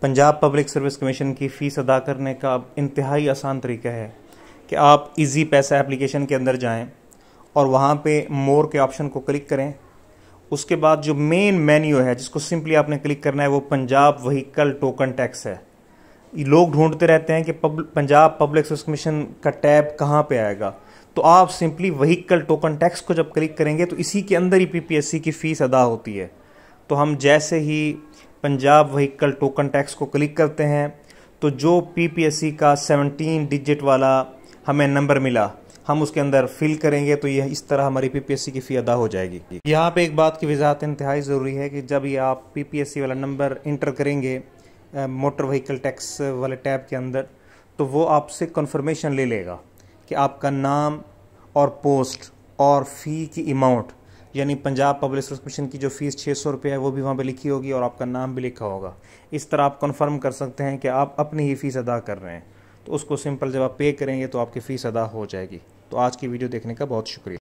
Punjab public service commission की fees अदा करने का इंतहाई आसान तरीका है कि आप इजी पैसा एप्लीकेशन के अंदर जाएं और वहाँ पे मोर के ऑप्शन को क्लिक करें। उसके बाद जो मेन मेन्यू है जिसको सिंपली आपने क्लिक करना है वो पंजाब व्हीकल टोकन टैक्स है। लोग ढूंढते रहते हैं कि पंजाब पब्लिक सर्विस कमीशन का टैब कहाँ पे आएगा, तो आप सिंपली व्हीकल टोकन टैक्स को जब क्लिक करेंगे तो इसी के अंदर ही पीपीएससी की फ़ीस अदा होती है। तो हम जैसे ही पंजाब व्हीकल टोकन टैक्स को क्लिक करते हैं तो जो पीपीएससी का 17 डिजिट वाला हमें नंबर मिला हम उसके अंदर फिल करेंगे तो यह इस तरह हमारी पीपीएससी की फ़ी अदा हो जाएगी। यहाँ पे एक बात की वजाहत इंतहाई ज़रूरी है कि जब ये आप पीपीएससी वाला नंबर इंटर करेंगे मोटर व्हीकल टैक्स वाले टैब के अंदर तो वो आपसे कन्फर्मेशन ले लेगा कि आपका नाम और पोस्ट और फ़ी की अमाउंट, यानी पंजाब पब्लिक सर्विस कमीशन की जो फ़ीस 600 रुपये है वो भी वहाँ पे लिखी होगी और आपका नाम भी लिखा होगा। इस तरह आप कंफर्म कर सकते हैं कि आप अपनी ही फ़ीस अदा कर रहे हैं। तो उसको सिंपल जब आप पे करेंगे तो आपकी फ़ीस अदा हो जाएगी। तो आज की वीडियो देखने का बहुत शुक्रिया।